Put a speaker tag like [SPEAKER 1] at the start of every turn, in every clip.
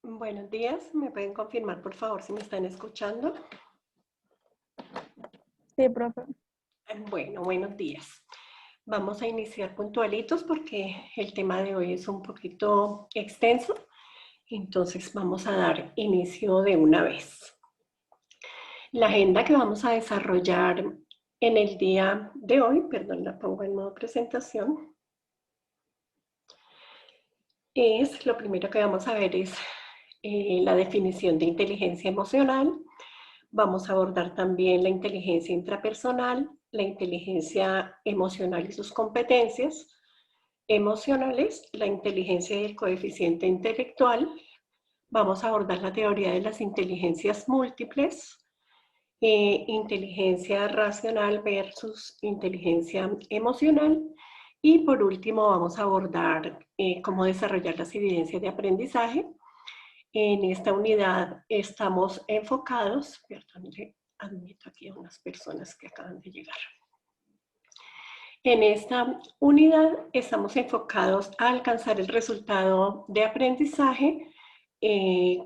[SPEAKER 1] Buenos días, ¿me pueden confirmar por favor si me están escuchando?
[SPEAKER 2] Sí, profe.
[SPEAKER 1] Bueno, buenos días. Vamos a iniciar puntualitos porque el tema de hoy es un poquito extenso, entonces vamos a dar inicio de una vez. La agenda que vamos a desarrollar en el día de hoy, perdón, la pongo en modo presentación, lo primero que vamos a ver es la definición de inteligencia emocional. Vamos a abordar también la inteligencia intrapersonal, la inteligencia emocional y sus competencias emocionales, la inteligencia y el coeficiente intelectual. Vamos a abordar la teoría de las inteligencias múltiples, inteligencia racional versus inteligencia emocional. Y por último vamos a abordar cómo desarrollar las evidencias de aprendizaje. En esta unidad estamos enfocados, perdón, admito aquí a unas personas que acaban de llegar. En esta unidad estamos enfocados a alcanzar el resultado de aprendizaje,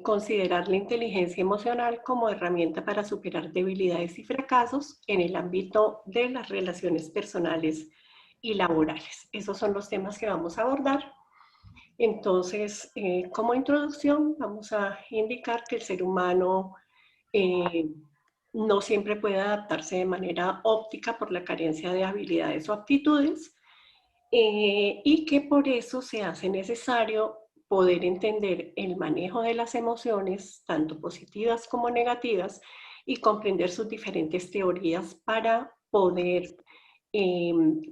[SPEAKER 1] considerar la inteligencia emocional como herramienta para superar debilidades y fracasos en el ámbito de las relaciones personales y laborales. Esos son los temas que vamos a abordar. Entonces, como introducción, vamos a indicar que el ser humano no siempre puede adaptarse de manera óptica por la carencia de habilidades o aptitudes y que por eso se hace necesario poder entender el manejo de las emociones, tanto positivas como negativas, y comprender sus diferentes teorías para poder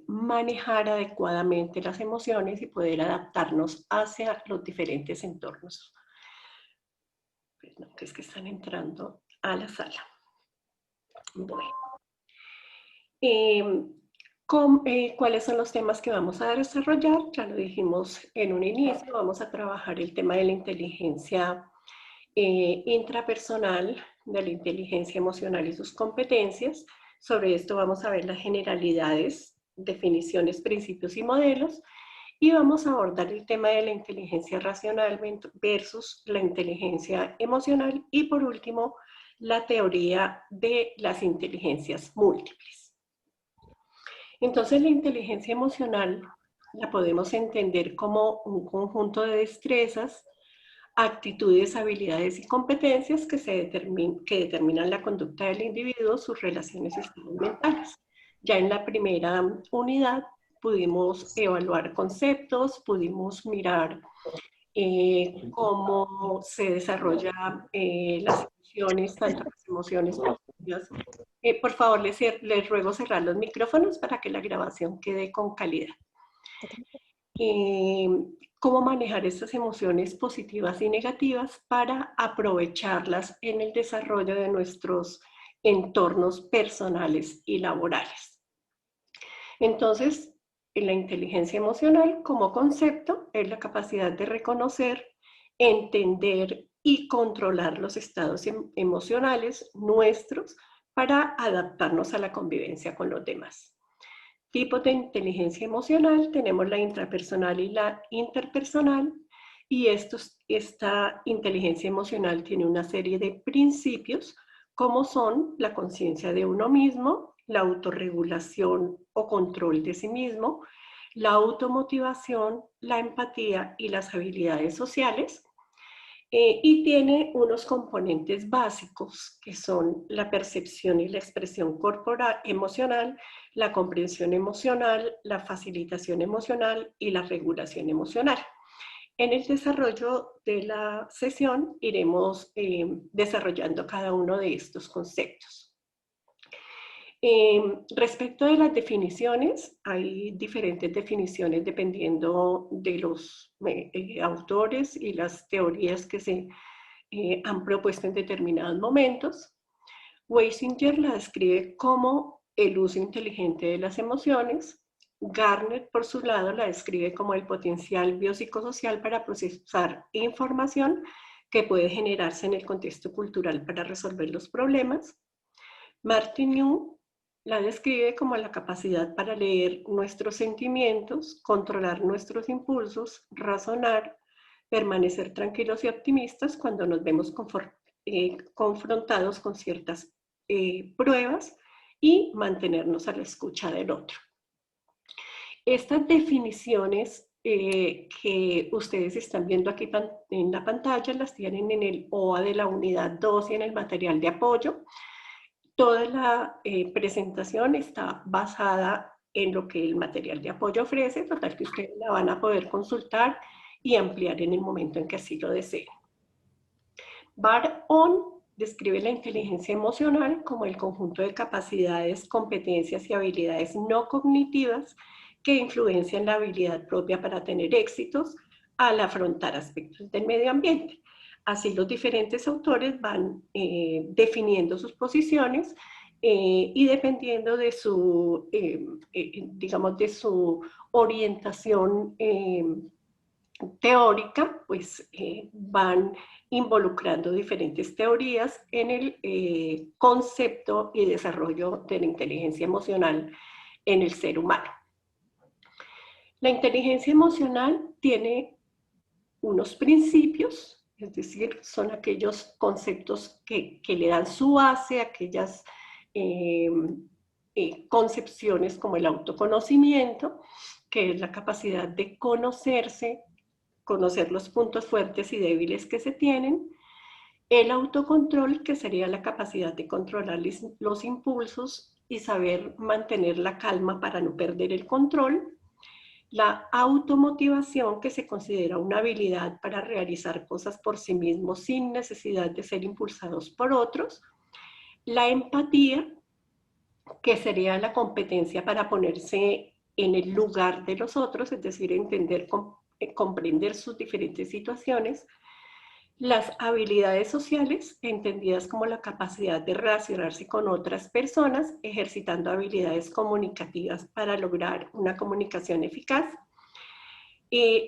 [SPEAKER 1] manejar adecuadamente las emociones y poder adaptarnos hacia los diferentes entornos. Perdón, que es que están entrando a la sala. Bueno. ¿Cuáles son los temas que vamos a desarrollar? Ya lo dijimos en un inicio, vamos a trabajar el tema de la inteligencia intrapersonal, de la inteligencia emocional y sus competencias. Sobre esto vamos a ver las generalidades, definiciones, principios y modelos. Y vamos a abordar el tema de la inteligencia racional versus la inteligencia emocional. Y por último, la teoría de las inteligencias múltiples. Entonces, la inteligencia emocional la podemos entender como un conjunto de destrezas, actitudes, habilidades y competencias que determinan la conducta del individuo, sus relaciones y estados mentales. Ya en la primera unidad pudimos evaluar conceptos, pudimos mirar cómo se desarrollan las emociones, tanto las emociones positivas. Por favor, les ruego cerrar los micrófonos para que la grabación quede con calidad. Cómo manejar estas emociones positivas y negativas para aprovecharlas en el desarrollo de nuestros entornos personales y laborales. Entonces, la inteligencia emocional como concepto es la capacidad de reconocer, entender y controlar los estados emocionales nuestros para adaptarnos a la convivencia con los demás. Tipos de inteligencia emocional, tenemos la intrapersonal y la interpersonal, y esta inteligencia emocional tiene una serie de principios, como son la conciencia de uno mismo, la autorregulación o control de sí mismo, la automotivación, la empatía y las habilidades sociales. Y tiene unos componentes básicos que son la percepción y la expresión corporal emocional, la comprensión emocional, la facilitación emocional y la regulación emocional. En el desarrollo de la sesión iremos desarrollando cada uno de estos conceptos. Respecto de las definiciones, hay diferentes definiciones dependiendo de los autores y las teorías que se han propuesto en determinados momentos. Weisinger la describe como el uso inteligente de las emociones. Garner, por su lado, la describe como el potencial biopsicosocial para procesar información que puede generarse en el contexto cultural para resolver los problemas. Martineau la describe como la capacidad para leer nuestros sentimientos, controlar nuestros impulsos, razonar, permanecer tranquilos y optimistas cuando nos vemos confrontados con ciertas pruebas y mantenernos a la escucha del otro. Estas definiciones que ustedes están viendo aquí en la pantalla las tienen en el OA de la unidad 2 y en el material de apoyo. Toda la presentación está basada en lo que el material de apoyo ofrece, total que ustedes la van a poder consultar y ampliar en el momento en que así lo deseen. Bar-On describe la inteligencia emocional como el conjunto de capacidades, competencias y habilidades no cognitivas que influencian la habilidad propia para tener éxitos al afrontar aspectos del medio ambiente. Así los diferentes autores van definiendo sus posiciones y dependiendo de su, digamos, de su orientación teórica, pues van involucrando diferentes teorías en el concepto y desarrollo de la inteligencia emocional en el ser humano. La inteligencia emocional tiene unos principios, es decir, son aquellos conceptos que le dan su base, aquellas concepciones como el autoconocimiento, que es la capacidad de conocerse, conocer los puntos fuertes y débiles que se tienen, el autocontrol, que sería la capacidad de controlar los impulsos y saber mantener la calma para no perder el control, la automotivación, que se considera una habilidad para realizar cosas por sí mismos sin necesidad de ser impulsados por otros, la empatía, que sería la competencia para ponerse en el lugar de los otros, es decir, entender, comprender sus diferentes situaciones, las habilidades sociales, entendidas como la capacidad de relacionarse con otras personas, ejercitando habilidades comunicativas para lograr una comunicación eficaz.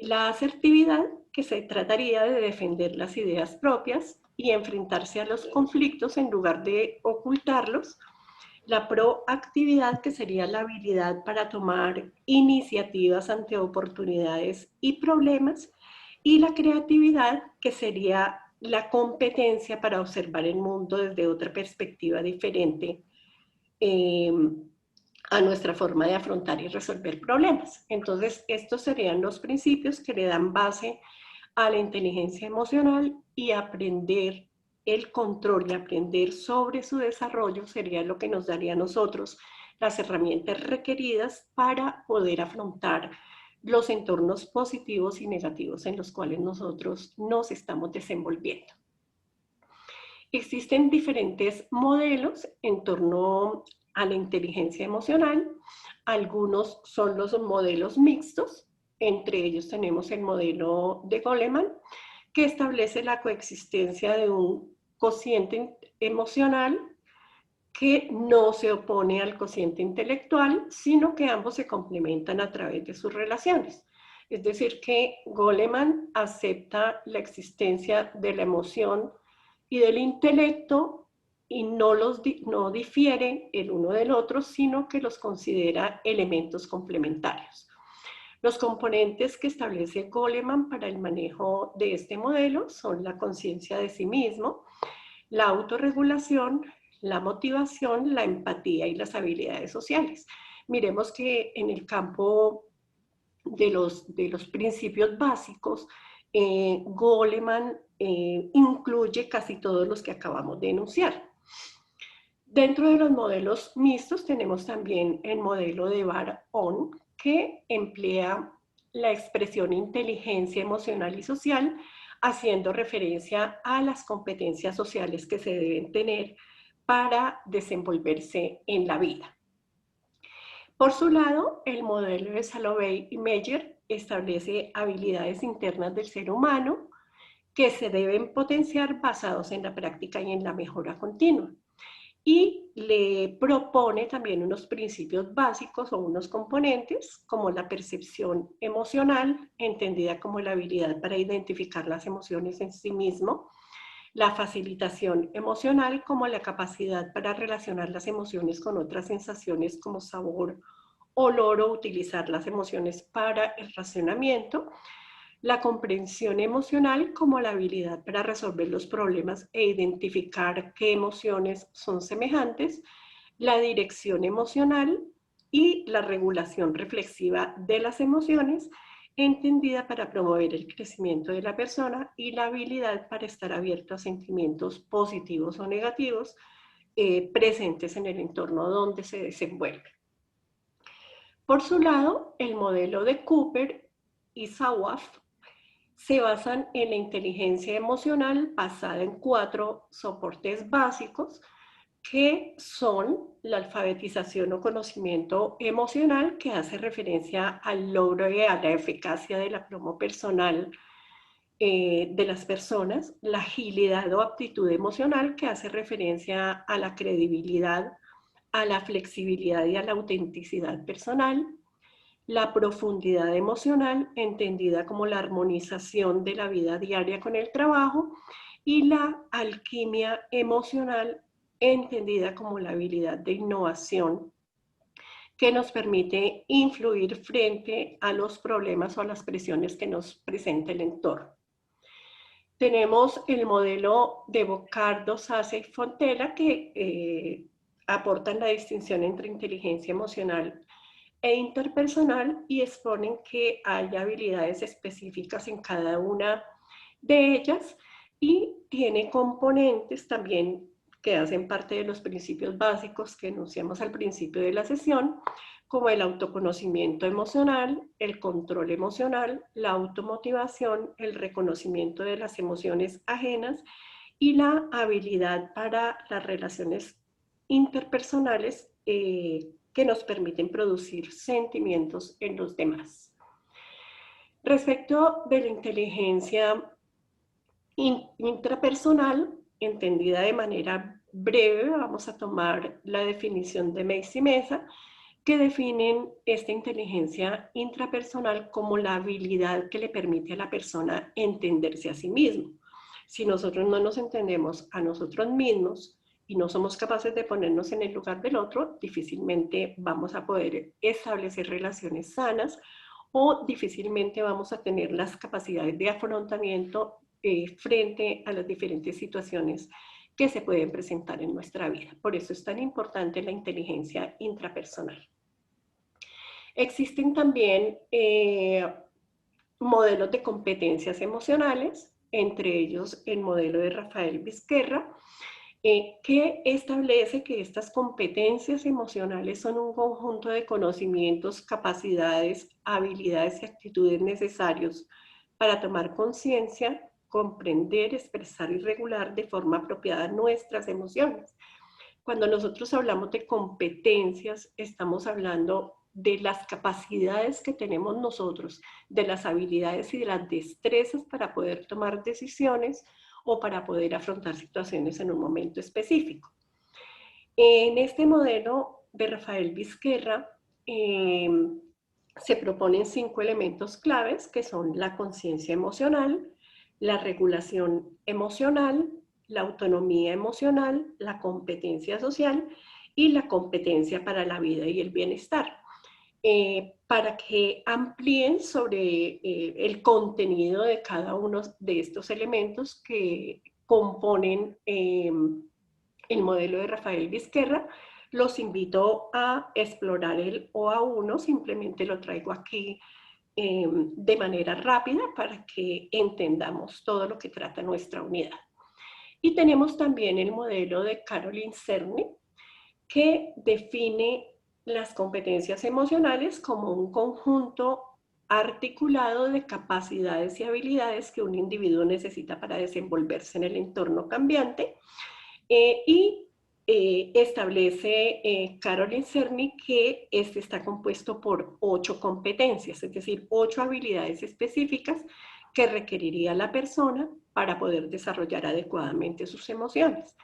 [SPEAKER 1] La asertividad, que se trataría de defender las ideas propias y enfrentarse a los conflictos en lugar de ocultarlos. La proactividad, que sería la habilidad para tomar iniciativas ante oportunidades y problemas. Y la creatividad, que sería la competencia para observar el mundo desde otra perspectiva diferente a nuestra forma de afrontar y resolver problemas. Entonces, estos serían los principios que le dan base a la inteligencia emocional, y aprender el control y aprender sobre su desarrollo sería lo que nos daría a nosotros las herramientas requeridas para poder afrontar los entornos positivos y negativos en los cuales nosotros nos estamos desenvolviendo. Existen diferentes modelos en torno a la inteligencia emocional. Algunos son los modelos mixtos. Entre ellos tenemos el modelo de Goleman, que establece la coexistencia de un cociente emocional que no se opone al cociente intelectual, sino que ambos se complementan a través de sus relaciones. Es decir, que Goleman acepta la existencia de la emoción y del intelecto y no difiere el uno del otro, sino que los considera elementos complementarios. Los componentes que establece Goleman para el manejo de este modelo son la conciencia de sí mismo, la autorregulación, la motivación, la empatía y las habilidades sociales. Miremos que en el campo de los principios básicos, Goleman incluye casi todos los que acabamos de enunciar. Dentro de los modelos mixtos tenemos también el modelo de Bar-On, que emplea la expresión inteligencia emocional y social, haciendo referencia a las competencias sociales que se deben tener para desenvolverse en la vida. Por su lado, el modelo de Salovey y Meyer establece habilidades internas del ser humano que se deben potenciar basados en la práctica y en la mejora continua. Y le propone también unos principios básicos o unos componentes como la percepción emocional, entendida como la habilidad para identificar las emociones en sí mismo, la facilitación emocional como la capacidad para relacionar las emociones con otras sensaciones como sabor, olor o utilizar las emociones para el razonamiento, la comprensión emocional como la habilidad para resolver los problemas e identificar qué emociones son semejantes, la dirección emocional y la regulación reflexiva de las emociones, entendida para promover el crecimiento de la persona, y la habilidad para estar abierto a sentimientos positivos o negativos presentes en el entorno donde se desenvuelve. Por su lado, el modelo de Cooper y Sawaf se basan en la inteligencia emocional basada en 4 soportes básicos, que son la alfabetización o conocimiento emocional, que hace referencia al logro y a la eficacia de la promo personal de las personas, la agilidad o aptitud emocional, que hace referencia a la credibilidad, a la flexibilidad y a la autenticidad personal, la profundidad emocional, entendida como la armonización de la vida diaria con el trabajo, y la alquimia emocional, entendida como la habilidad de innovación que nos permite influir frente a los problemas o a las presiones que nos presenta el entorno. Tenemos el modelo de Bocardo, Sase y Fontella, que aportan la distinción entre inteligencia emocional e interpersonal y exponen que hay habilidades específicas en cada una de ellas, y tiene componentes también que hacen parte de los principios básicos que enunciamos al principio de la sesión, como el autoconocimiento emocional, el control emocional, la automotivación, el reconocimiento de las emociones ajenas y la habilidad para las relaciones interpersonales que nos permiten producir sentimientos en los demás. Respecto de la inteligencia intrapersonal, entendida de manera breve, vamos a tomar la definición de Mace y Mesa, que definen esta inteligencia intrapersonal como la habilidad que le permite a la persona entenderse a sí mismo. Si nosotros no nos entendemos a nosotros mismos y no somos capaces de ponernos en el lugar del otro, difícilmente vamos a poder establecer relaciones sanas o difícilmente vamos a tener las capacidades de afrontamiento frente a las diferentes situaciones que se pueden presentar en nuestra vida. Por eso es tan importante la inteligencia intrapersonal. Existen también modelos de competencias emocionales, entre ellos el modelo de Rafael Vizquerra, que establece que estas competencias emocionales son un conjunto de conocimientos, capacidades, habilidades y actitudes necesarios para tomar conciencia, comprender, expresar y regular de forma apropiada nuestras emociones. Cuando nosotros hablamos de competencias, estamos hablando de las capacidades que tenemos nosotros, de las habilidades y de las destrezas para poder tomar decisiones o para poder afrontar situaciones en un momento específico. En este modelo de Rafael Vizquerra se proponen 5 elementos claves, que son la conciencia emocional, la regulación emocional, la autonomía emocional, la competencia social y la competencia para la vida y el bienestar. Para que amplíen sobre el contenido de cada uno de estos elementos que componen el modelo de Rafael Vizquerra, los invito a explorar el OA1, simplemente lo traigo aquí de manera rápida para que entendamos todo lo que trata nuestra unidad. Y tenemos también el modelo de Caroline Cerny, que define las competencias emocionales como un conjunto articulado de capacidades y habilidades que un individuo necesita para desenvolverse en el entorno cambiante, y establece Caroline Cerny que este está compuesto por 8 competencias, es decir, 8 habilidades específicas que requeriría la persona para poder desarrollar adecuadamente sus emociones.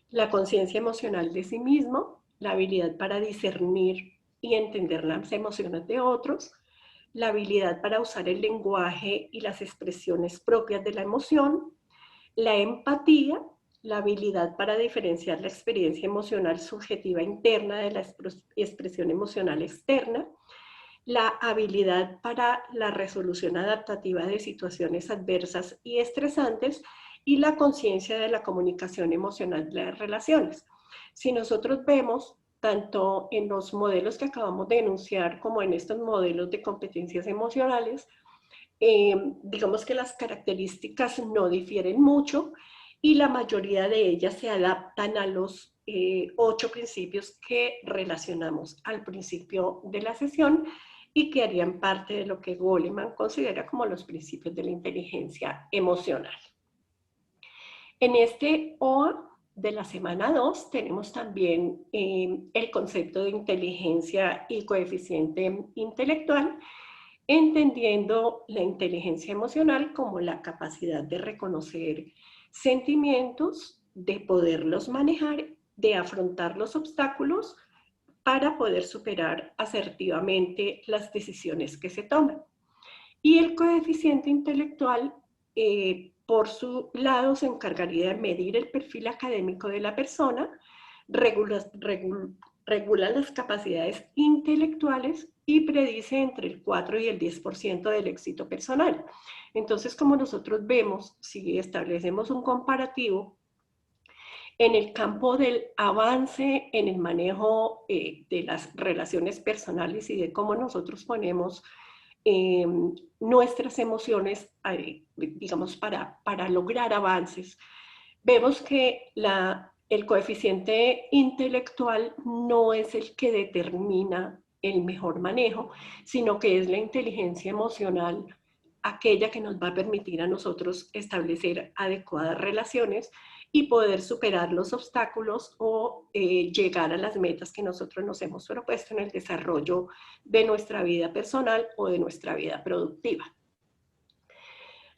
[SPEAKER 1] La conciencia emocional de sí mismo, la habilidad para discernir y entender las emociones de otros, la habilidad para usar el lenguaje y las expresiones propias de la emoción, la empatía, la habilidad para diferenciar la experiencia emocional subjetiva interna de la expresión emocional externa, la habilidad para la resolución adaptativa de situaciones adversas y estresantes y la conciencia de la comunicación emocional de las relaciones. Si nosotros vemos, tanto en los modelos que acabamos de enunciar como en estos modelos de competencias emocionales, digamos que las características no difieren mucho y la mayoría de ellas se adaptan a los 8 principios que relacionamos al principio de la sesión y que harían parte de lo que Goleman considera como los principios de la inteligencia emocional. En este OA de la semana 2 tenemos también el concepto de inteligencia y coeficiente intelectual, entendiendo la inteligencia emocional como la capacidad de reconocer sentimientos, de poderlos manejar, de afrontar los obstáculos para poder superar asertivamente las decisiones que se toman. Y el coeficiente intelectual, por su lado, se encargaría de medir el perfil académico de la persona, regula las capacidades intelectuales y predice entre el 4 y el 10% del éxito personal. Entonces, como nosotros vemos, si establecemos un comparativo, en el campo del avance en el manejo de las relaciones personales y de cómo nosotros ponemos nuestras emociones, digamos, para lograr avances, vemos que el coeficiente intelectual no es el que determina el mejor manejo, sino que es la inteligencia emocional aquella que nos va a permitir a nosotros establecer adecuadas relaciones y poder superar los obstáculos o llegar a las metas que nosotros nos hemos propuesto en el desarrollo de nuestra vida personal o de nuestra vida productiva.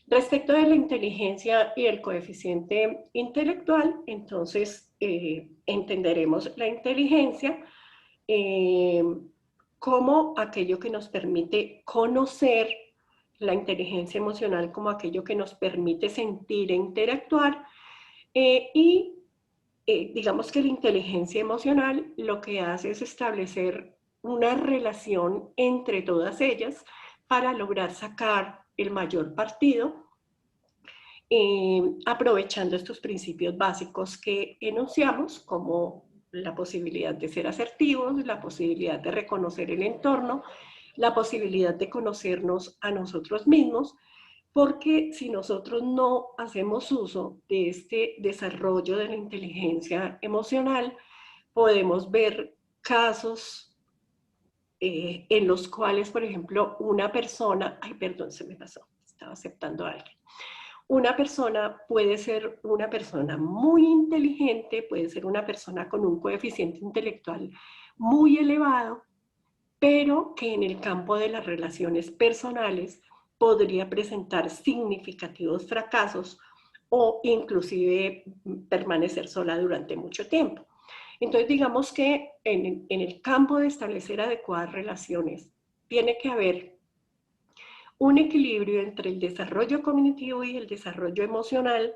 [SPEAKER 1] Respecto de la inteligencia y el coeficiente intelectual, entonces entenderemos la inteligencia como aquello que nos permite conocer, la inteligencia emocional como aquello que nos permite sentir e interactuar, y digamos que la inteligencia emocional lo que hace es establecer una relación entre todas ellas para lograr sacar el mayor partido, aprovechando estos principios básicos que enunciamos, como la posibilidad de ser asertivos, la posibilidad de reconocer el entorno, la posibilidad de conocernos a nosotros mismos, porque si nosotros no hacemos uso de este desarrollo de la inteligencia emocional, podemos ver casos en los cuales, por ejemplo, una persona, ay, perdón, se me pasó, estaba aceptando a alguien. Una persona puede ser una persona muy inteligente, puede ser una persona con un coeficiente intelectual muy elevado, pero que en el campo de las relaciones personales podría presentar significativos fracasos o inclusive permanecer sola durante mucho tiempo. Entonces, digamos que en el campo de establecer adecuadas relaciones, tiene que haber un equilibrio entre el desarrollo cognitivo y el desarrollo emocional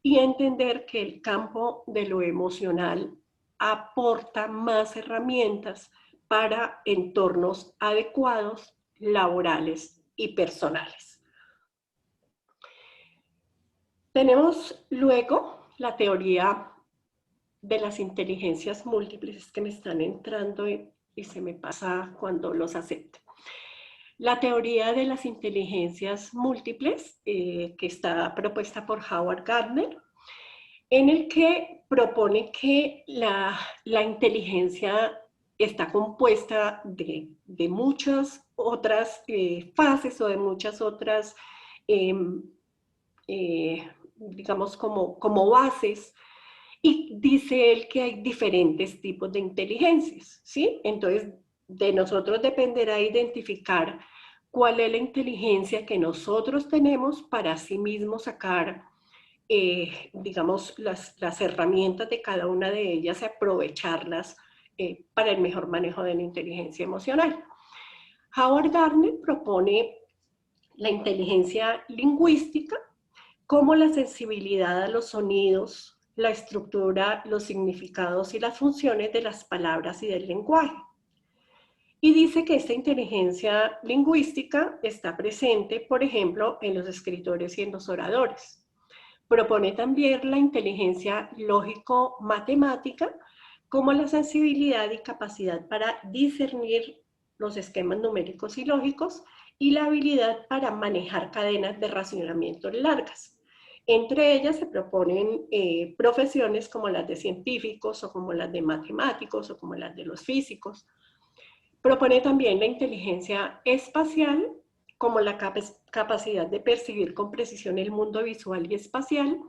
[SPEAKER 1] y entender que el campo de lo emocional aporta más herramientas para entornos adecuados, laborales y personales. Tenemos luego la teoría de las inteligencias múltiples, que me están entrando y se me pasa cuando los acepto. La teoría de las inteligencias múltiples, que está propuesta por Howard Gardner, en el que propone que la inteligencia está compuesta de muchas otras fases o de muchas otras, digamos, como bases, y dice él que hay diferentes tipos de inteligencias, ¿sí? Entonces, de nosotros dependerá identificar cuál es la inteligencia que nosotros tenemos para sí mismos sacar, digamos, las herramientas de cada una de ellas y aprovecharlas para el mejor manejo de la inteligencia emocional. Howard Gardner propone la inteligencia lingüística como la sensibilidad a los sonidos, la estructura, los significados y las funciones de las palabras y del lenguaje. Y dice que esta inteligencia lingüística está presente, por ejemplo, en los escritores y en los oradores. Propone también la inteligencia lógico-matemática como la sensibilidad y capacidad para discernir los esquemas numéricos y lógicos y la habilidad para manejar cadenas de racionamiento largas. Entre ellas se proponen profesiones como las de científicos o como las de matemáticos o como las de los físicos. Propone también la inteligencia espacial como la capacidad de percibir con precisión el mundo visual y espacial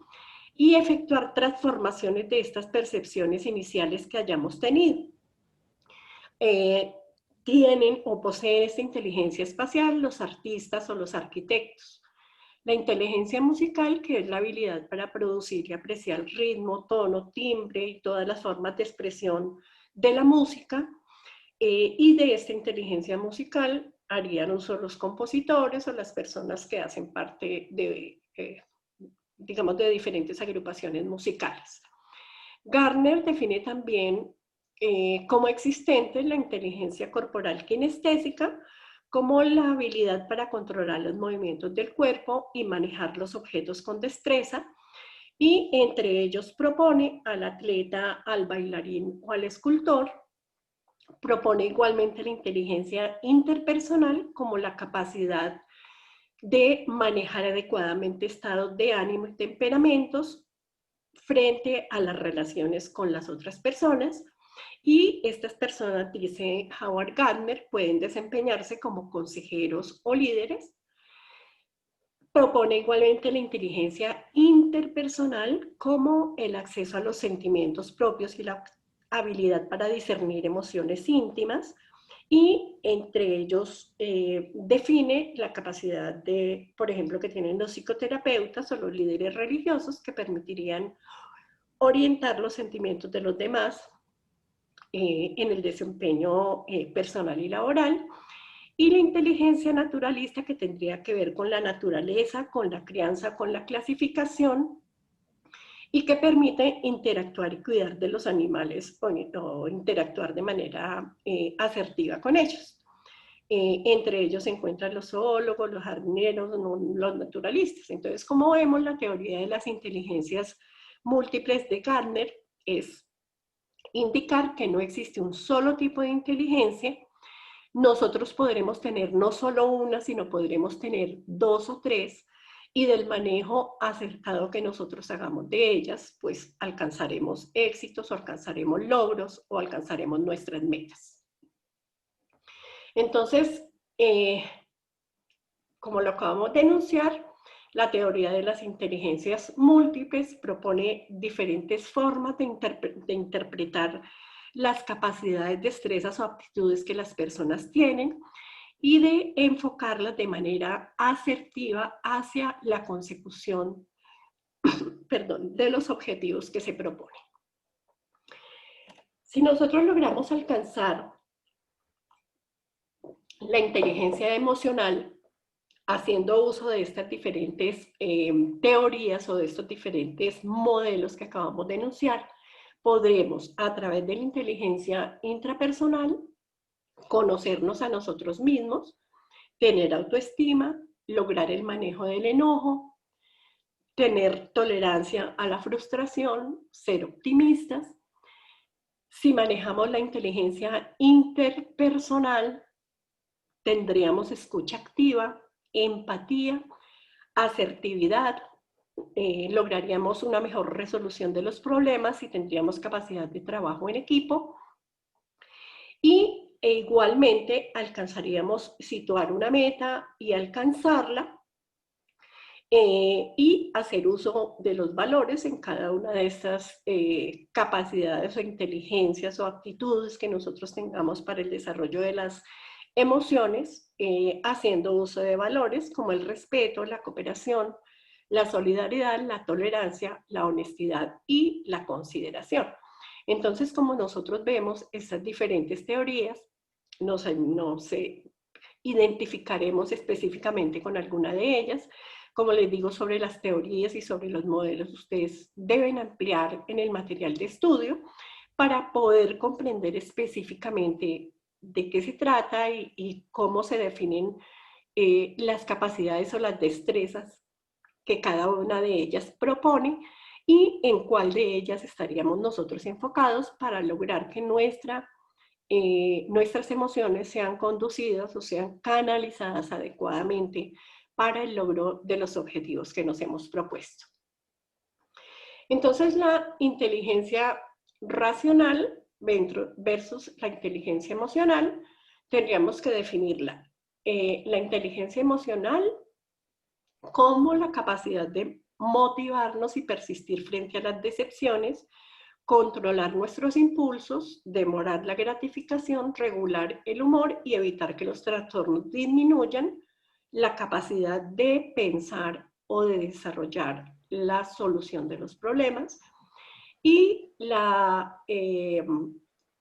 [SPEAKER 1] y efectuar transformaciones de estas percepciones iniciales que hayamos tenido. Tienen o poseen esta inteligencia espacial los artistas o los arquitectos. La inteligencia musical, que es la habilidad para producir y apreciar ritmo, tono, timbre y todas las formas de expresión de la música. Y de esta inteligencia musical harían uso los compositores o las personas que hacen parte de, digamos, de diferentes agrupaciones musicales. Gardner define también como existente la inteligencia corporal kinestésica como la habilidad para controlar los movimientos del cuerpo y manejar los objetos con destreza, y entre ellos propone al atleta, al bailarín o al escultor. Propone igualmente la inteligencia interpersonal como la capacidad de manejar adecuadamente estados de ánimo y temperamentos frente a las relaciones con las otras personas. Y estas personas, dice Howard Gardner, pueden desempeñarse como consejeros o líderes. Propone igualmente la inteligencia interpersonal como el acceso a los sentimientos propios y la habilidad para discernir emociones íntimas, y entre ellos define la capacidad de, por ejemplo, que tienen los psicoterapeutas o los líderes religiosos que permitirían orientar los sentimientos de los demás en el desempeño personal y laboral. Y la inteligencia naturalista, que tendría que ver con la naturaleza, con la crianza, con la clasificación, y que permite interactuar y cuidar de los animales o interactuar de manera asertiva con ellos. Entre ellos se encuentran los zoólogos, los jardineros, los naturalistas. Entonces, como vemos, la teoría de las inteligencias múltiples de Gardner es indicar que no existe un solo tipo de inteligencia. Nosotros podremos tener no solo una, sino podremos tener dos o tres, y del manejo acertado que nosotros hagamos de ellas, pues alcanzaremos éxitos o alcanzaremos logros o alcanzaremos nuestras metas. Entonces, como lo acabamos de enunciar, la teoría de las inteligencias múltiples propone diferentes formas de interpretar las capacidades, destrezas o aptitudes que las personas tienen y de enfocarlas de manera asertiva hacia la consecución de los objetivos que se proponen. Si nosotros logramos alcanzar la inteligencia emocional haciendo uso de estas diferentes teorías o de estos diferentes modelos que acabamos de enunciar, podremos, a través de la inteligencia intrapersonal, conocernos a nosotros mismos, tener autoestima, lograr el manejo del enojo, tener tolerancia a la frustración, ser optimistas. Si manejamos la inteligencia interpersonal, tendríamos escucha activa, empatía, asertividad, lograríamos una mejor resolución de los problemas y tendríamos capacidad de trabajo en equipo. Y igualmente alcanzaríamos situar una meta y alcanzarla, y hacer uso de los valores en cada una de estas capacidades o inteligencias o actitudes que nosotros tengamos para el desarrollo de las emociones, haciendo uso de valores como el respeto, la cooperación, la solidaridad, la tolerancia, la honestidad y la consideración. Entonces, como nosotros vemos estas diferentes teorías, nos identificaremos específicamente con alguna de ellas. Como les digo, sobre las teorías y sobre los modelos, ustedes deben ampliar en el material de estudio para poder comprender específicamente de qué se trata y cómo se definen las capacidades o las destrezas que cada una de ellas propone y en cuál de ellas estaríamos nosotros enfocados para lograr que nuestras emociones sean conducidas o sean canalizadas adecuadamente para el logro de los objetivos que nos hemos propuesto. Entonces, la inteligencia racional versus la inteligencia emocional, tendríamos que definirla. La inteligencia emocional como la capacidad de motivarnos y persistir frente a las decepciones, controlar nuestros impulsos, demorar la gratificación, regular el humor y evitar que los trastornos disminuyan la capacidad de pensar o de desarrollar la solución de los problemas. Y la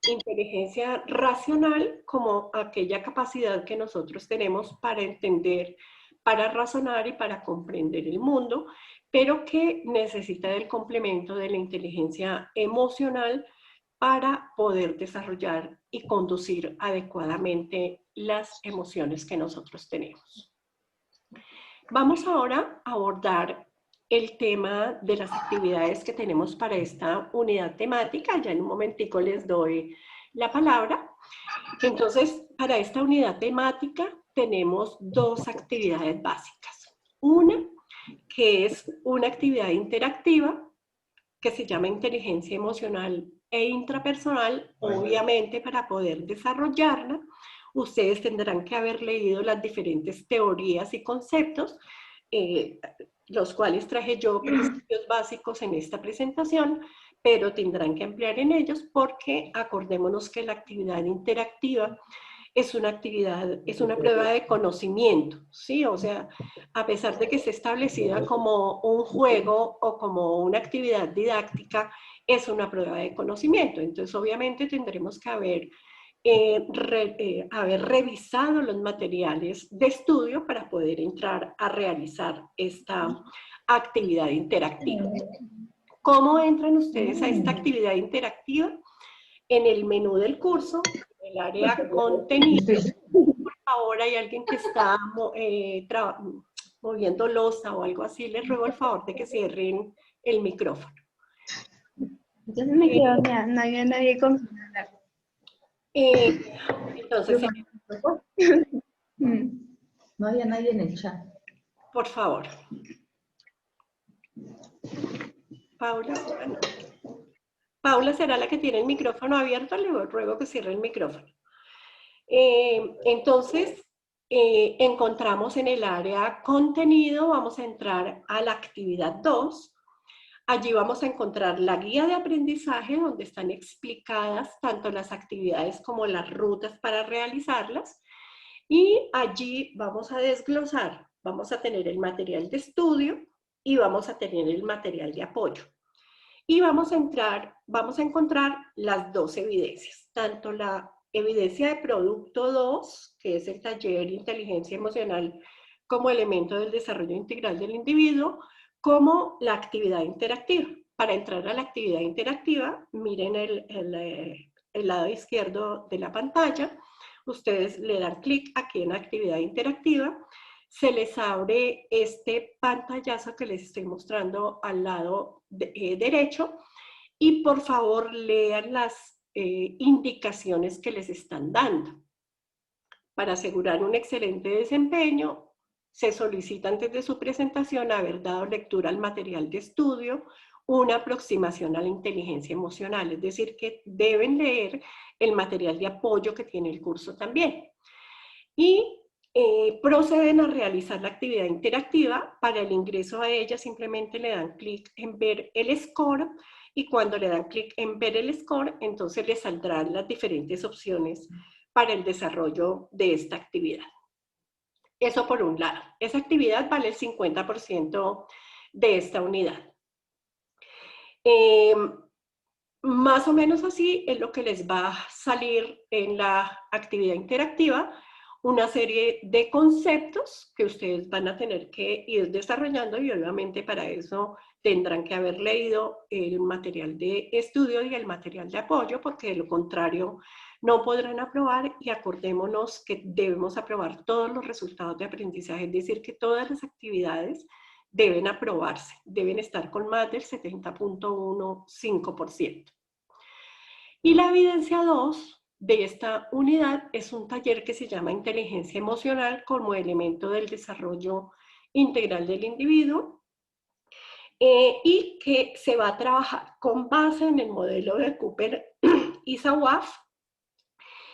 [SPEAKER 1] inteligencia racional como aquella capacidad que nosotros tenemos para entender, para razonar y para comprender el mundo, pero que necesita del complemento de la inteligencia emocional para poder desarrollar y conducir adecuadamente las emociones que nosotros tenemos. Vamos ahora a abordar el tema de las actividades que tenemos para esta unidad temática. Ya en un momentico les doy la palabra. Entonces, para esta unidad temática tenemos dos actividades básicas. Una, que es una actividad interactiva, que se llama inteligencia emocional e intrapersonal. Obviamente, para poder desarrollarla, ustedes tendrán que haber leído las diferentes teorías y conceptos, los cuales traje yo principios básicos en esta presentación, pero tendrán que ampliar en ellos porque acordémonos que la actividad interactiva es una actividad, es una prueba de conocimiento, ¿sí? O sea, a pesar de que esté establecida como un juego o como una actividad didáctica, es una prueba de conocimiento. Entonces, obviamente tendremos que haber revisado los materiales de estudio para poder entrar a realizar esta actividad interactiva. ¿Cómo entran ustedes a esta actividad interactiva? En el menú del curso, en el área contenido. Por favor, hay alguien que está moviendo losa o algo así, les ruego el favor de que cierren el micrófono.
[SPEAKER 2] Entonces me quedo, no había nadie con hablar.
[SPEAKER 1] Entonces,
[SPEAKER 3] no había nadie en el chat.
[SPEAKER 1] Por favor. Paula será la que tiene el micrófono abierto, le ruego que cierre el micrófono. Entonces, encontramos en el área contenido, vamos a entrar a la actividad 2. Allí vamos a encontrar la guía de aprendizaje donde están explicadas tanto las actividades como las rutas para realizarlas. Y allí vamos a desglosar, vamos a tener el material de estudio y vamos a tener el material de apoyo. Y vamos a encontrar las dos evidencias, tanto la evidencia de producto 2, que es el taller Inteligencia Emocional como elemento del desarrollo integral del individuo, como la actividad interactiva. Para entrar a la actividad interactiva, miren el lado izquierdo de la pantalla, ustedes le dan clic aquí en actividad interactiva, se les abre este pantallazo que les estoy mostrando al lado derecho y por favor lean las indicaciones que les están dando. Para asegurar un excelente desempeño, se solicita antes de su presentación haber dado lectura al material de estudio, una aproximación a la inteligencia emocional, es decir, que deben leer el material de apoyo que tiene el curso también. Y proceden a realizar la actividad interactiva. Para el ingreso a ella simplemente le dan clic en ver el score y cuando le dan clic en ver el score, entonces les saldrán las diferentes opciones para el desarrollo de esta actividad. Eso por un lado. Esa actividad vale el 50% de esta unidad. Más o menos así es lo que les va a salir en la actividad interactiva. una serie de conceptos que ustedes van a tener que ir desarrollando y obviamente para eso tendrán que haber leído el material de estudio y el material de apoyo, porque de lo contrario no podrán aprobar, y acordémonos que debemos aprobar todos los resultados de aprendizaje, es decir, que todas las actividades deben aprobarse, deben estar con más del 70.15%. Y la evidencia 2 de esta unidad es un taller que se llama Inteligencia Emocional como elemento del desarrollo integral del individuo, y que se va a trabajar con base en el modelo de Cooper y Zawaf,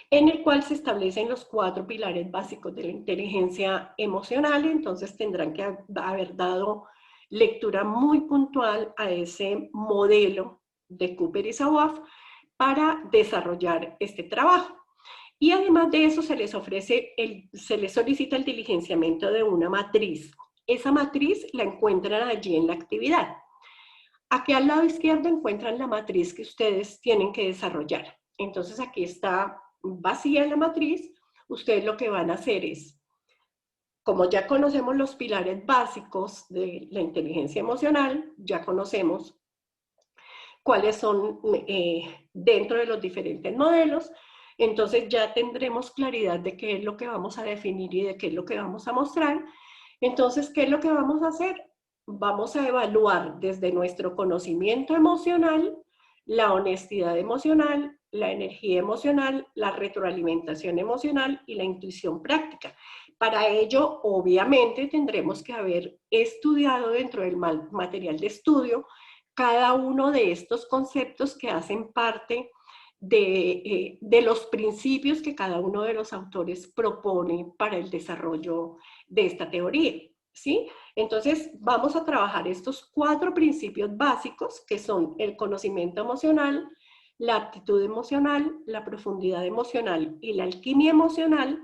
[SPEAKER 1] en el cual se establecen los 4 pilares básicos de la inteligencia emocional. Entonces tendrán que haber dado lectura muy puntual a ese modelo de Cooper y Zawaf para desarrollar este trabajo. Y además de eso se les solicita el diligenciamiento de una matriz. Esa matriz la encuentran allí en la actividad. Aquí al lado izquierdo encuentran la matriz que ustedes tienen que desarrollar. Entonces aquí está vacía la matriz. Ustedes lo que van a hacer es, como ya conocemos los pilares básicos de la inteligencia emocional, ya conocemos cuáles son dentro de los diferentes modelos, entonces ya tendremos claridad de qué es lo que vamos a definir y de qué es lo que vamos a mostrar. Entonces, ¿qué es lo que vamos a hacer? Vamos a evaluar desde nuestro conocimiento emocional, la honestidad emocional, la energía emocional, la retroalimentación emocional y la intuición práctica. Para ello, obviamente, tendremos que haber estudiado dentro del material de estudio cada uno de estos conceptos que hacen parte de los principios que cada uno de los autores propone para el desarrollo de esta teoría, ¿sí? Entonces, vamos a trabajar estos 4 principios básicos, que son el conocimiento emocional, la aptitud emocional, la profundidad emocional y la alquimia emocional,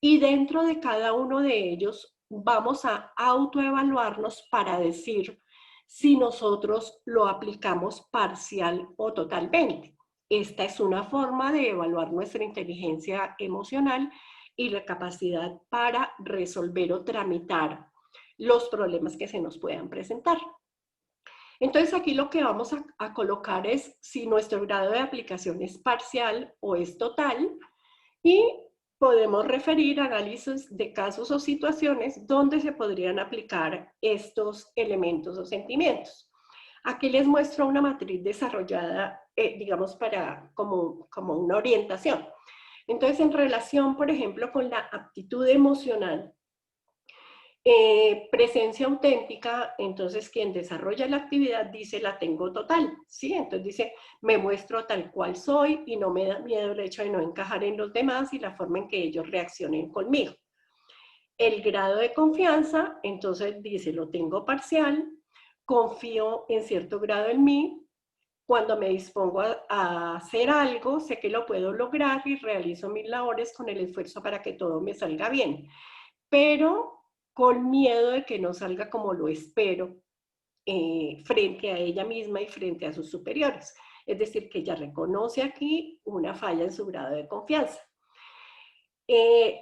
[SPEAKER 1] y dentro de cada uno de ellos vamos a autoevaluarnos para decir si nosotros lo aplicamos parcial o totalmente. Esta es una forma de evaluar nuestra inteligencia emocional y la capacidad para resolver o tramitar los problemas que se nos puedan presentar. Entonces aquí lo que vamos a colocar es si nuestro grado de aplicación es parcial o es total, y podemos referir a análisis de casos o situaciones donde se podrían aplicar estos elementos o sentimientos. Aquí les muestro una matriz desarrollada, digamos, como una orientación. Entonces, en relación, por ejemplo, con la aptitud emocional, presencia auténtica, entonces quien desarrolla la actividad dice la tengo total, ¿sí? Entonces dice, me muestro tal cual soy y no me da miedo el hecho de no encajar en los demás y la forma en que ellos reaccionen conmigo. El grado de confianza, entonces dice, lo tengo parcial, confío en cierto grado en mí, cuando me dispongo a hacer algo, sé que lo puedo lograr y realizo mis labores con el esfuerzo para que todo me salga bien, pero con miedo de que no salga como lo espero frente a ella misma y frente a sus superiores. Es decir, que ella reconoce aquí una falla en su grado de confianza.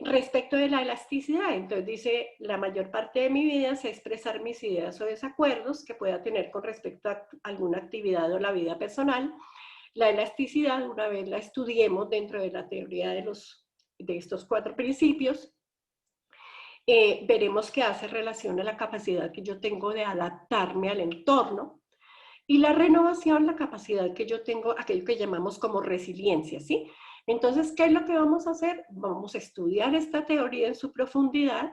[SPEAKER 1] Respecto de la elasticidad, entonces dice, la mayor parte de mi vida sé expresar mis ideas o desacuerdos que pueda tener con respecto a alguna actividad o la vida personal. La elasticidad, una vez la estudiemos dentro de la teoría de estos 4 principios, veremos que hace relación a la capacidad que yo tengo de adaptarme al entorno, y la renovación, la capacidad que yo tengo, aquello que llamamos como resiliencia, ¿sí? Entonces, ¿qué es lo que vamos a hacer? Vamos a estudiar esta teoría en su profundidad,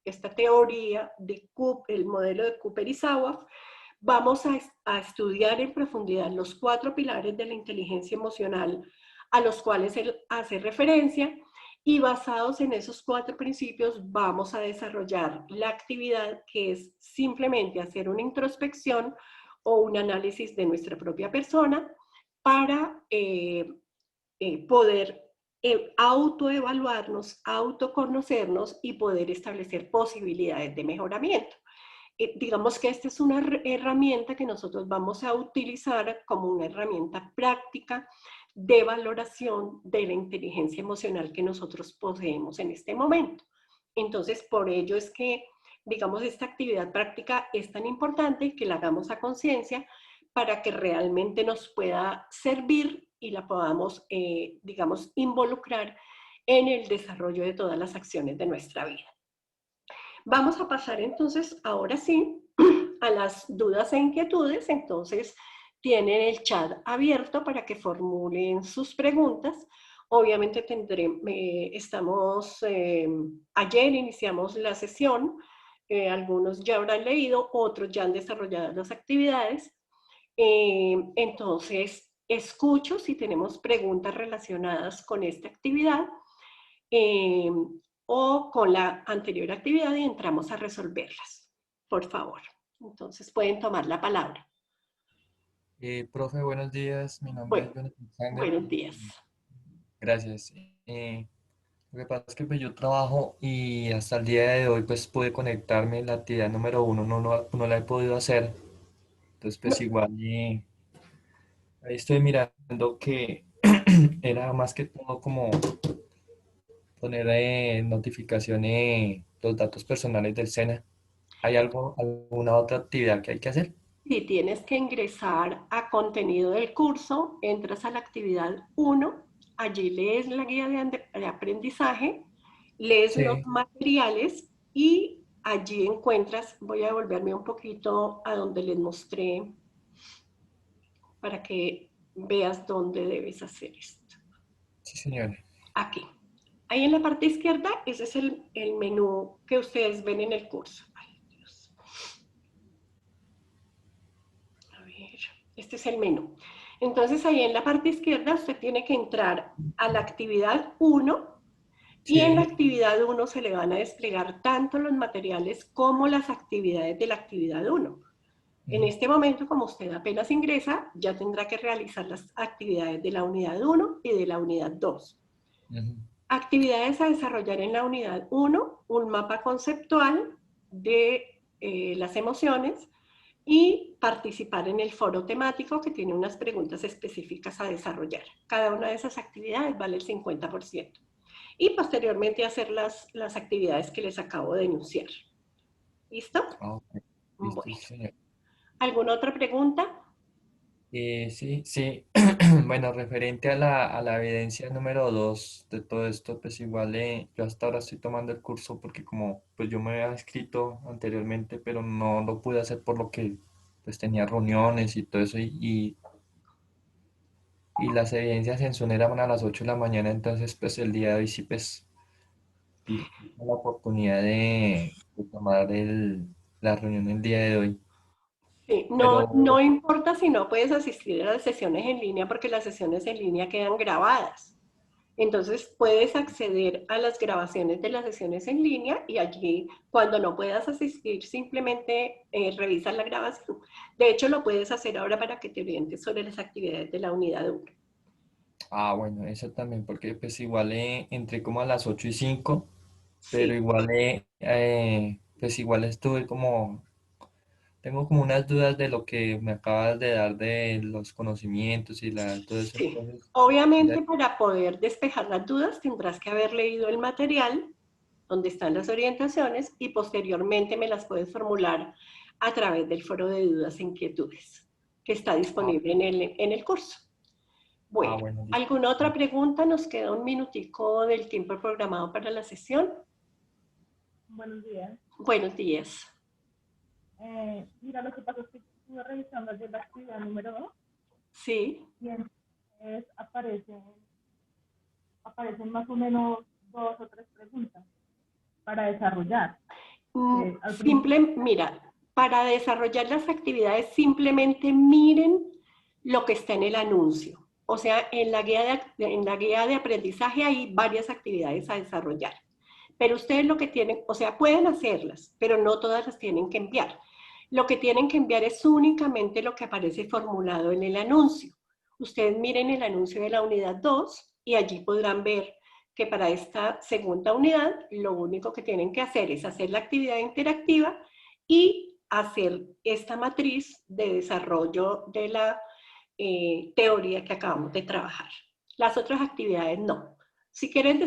[SPEAKER 1] esta teoría de el modelo de Cooper y Zawaf. Vamos a estudiar en profundidad los 4 pilares de la inteligencia emocional a los cuales él hace referencia, y basados en esos 4 principios vamos a desarrollar la actividad que es simplemente hacer una introspección o un análisis de nuestra propia persona para poder autoevaluarnos, autoconocernos y poder establecer posibilidades de mejoramiento. Digamos que esta es una herramienta que nosotros vamos a utilizar como una herramienta práctica de valoración de la inteligencia emocional que nosotros poseemos en este momento. Entonces, por ello es que, digamos, esta actividad práctica es tan importante que la hagamos a conciencia para que realmente nos pueda servir y la podamos, digamos, involucrar en el desarrollo de todas las acciones de nuestra vida. Vamos a pasar entonces, ahora sí, a las dudas e inquietudes. Entonces, tienen el chat abierto para que formulen sus preguntas. Obviamente ayer iniciamos la sesión, algunos ya habrán leído, otros ya han desarrollado las actividades. Entonces, escucho si tenemos preguntas relacionadas con esta actividad o con la anterior actividad y entramos a resolverlas, por favor. Entonces, pueden tomar la palabra.
[SPEAKER 4] Profe, buenos días. Mi nombre es
[SPEAKER 1] Bueno,
[SPEAKER 4] Jonathan Sander.
[SPEAKER 1] buenos días.
[SPEAKER 4] Gracias. Lo que pasa es que pues, yo trabajo y hasta el día de hoy pues pude conectarme. La actividad número 1 no la he podido hacer. Entonces pues igual ahí estoy mirando que era más que todo como poner notificaciones, los datos personales del SENA. ¿Hay alguna otra actividad que hay que hacer?
[SPEAKER 1] Si tienes que ingresar a contenido del curso, entras a la actividad 1, allí lees la guía de aprendizaje, lees los
[SPEAKER 4] Sí.
[SPEAKER 1] materiales y allí encuentras, voy a devolverme un poquito a donde les mostré para que veas dónde debes hacer esto.
[SPEAKER 4] Sí, señor.
[SPEAKER 1] Aquí. Ahí en la parte izquierda, ese es el menú que ustedes ven en el curso. Ay, Dios. A ver, este es el menú. Entonces, ahí en la parte izquierda, usted tiene que entrar a la actividad 1 y en la
[SPEAKER 4] Sí.
[SPEAKER 1] actividad 1 se le van a desplegar tanto los materiales como las actividades de la actividad 1. En este momento, como usted apenas ingresa, ya tendrá que realizar las actividades de la unidad 1 y de la unidad 2. Actividades a desarrollar en la unidad 1, un mapa conceptual de las emociones y participar en el foro temático que tiene unas preguntas específicas a desarrollar. Cada una de esas actividades vale el 50%. Y posteriormente hacer las actividades que les acabo de enunciar. ¿Listo?
[SPEAKER 4] Okay. Listo,
[SPEAKER 1] Bueno.
[SPEAKER 4] señor.
[SPEAKER 1] ¿Alguna otra pregunta?
[SPEAKER 4] Sí. Bueno, referente a la evidencia número 2 de todo esto, pues igual yo hasta ahora estoy tomando el curso porque como pues yo me había inscrito anteriormente, pero no lo pude hacer por lo que pues tenía reuniones y todo eso y las evidencias en Zoom eran a las 8 de la mañana, entonces pues el día de hoy sí pues tuve la oportunidad de tomar la reunión el día de hoy.
[SPEAKER 1] Sí, no,
[SPEAKER 4] Pero
[SPEAKER 1] no importa si no puedes asistir a las sesiones en línea porque las sesiones en línea quedan grabadas. Entonces puedes acceder a las grabaciones de las sesiones en línea y allí cuando no puedas asistir simplemente revisas la grabación. De hecho lo puedes hacer ahora para que te orientes sobre las actividades de la unidad 1.
[SPEAKER 4] bueno, eso también, porque pues igual entré como a las 8:05, pero
[SPEAKER 1] Sí,
[SPEAKER 4] igual pues igual tengo como unas dudas de lo que me acabas de dar de los conocimientos y todo eso,
[SPEAKER 1] sí.
[SPEAKER 4] entonces,
[SPEAKER 1] Obviamente para poder despejar las dudas tendrás que haber leído el material donde están las orientaciones y posteriormente me las puedes formular a través del foro de dudas e inquietudes que está
[SPEAKER 4] ah,
[SPEAKER 1] disponible en el curso. Bueno,
[SPEAKER 4] bueno, listo.
[SPEAKER 1] ¿alguna otra pregunta? Nos queda un minutico del tiempo programado para la sesión.
[SPEAKER 5] Buenos días.
[SPEAKER 1] Buenos días.
[SPEAKER 5] Mira, lo que pasa es que estuve revisando de la actividad número 2
[SPEAKER 1] Sí.
[SPEAKER 5] y entonces aparecen más o menos 2 o 3 preguntas para desarrollar.
[SPEAKER 1] Mira, para desarrollar las actividades simplemente miren lo que está en el anuncio. O sea, en la guía de aprendizaje hay varias actividades a desarrollar. Pero ustedes lo que tienen, o sea, pueden hacerlas, pero no todas las tienen que enviar. Lo que tienen que enviar es únicamente lo que aparece formulado en el anuncio. Ustedes miren el anuncio de la unidad 2 y allí podrán ver que para esta segunda unidad lo único que tienen que hacer es hacer la actividad interactiva y hacer esta matriz de desarrollo de la teoría que acabamos de trabajar. Las otras actividades no. Si quieren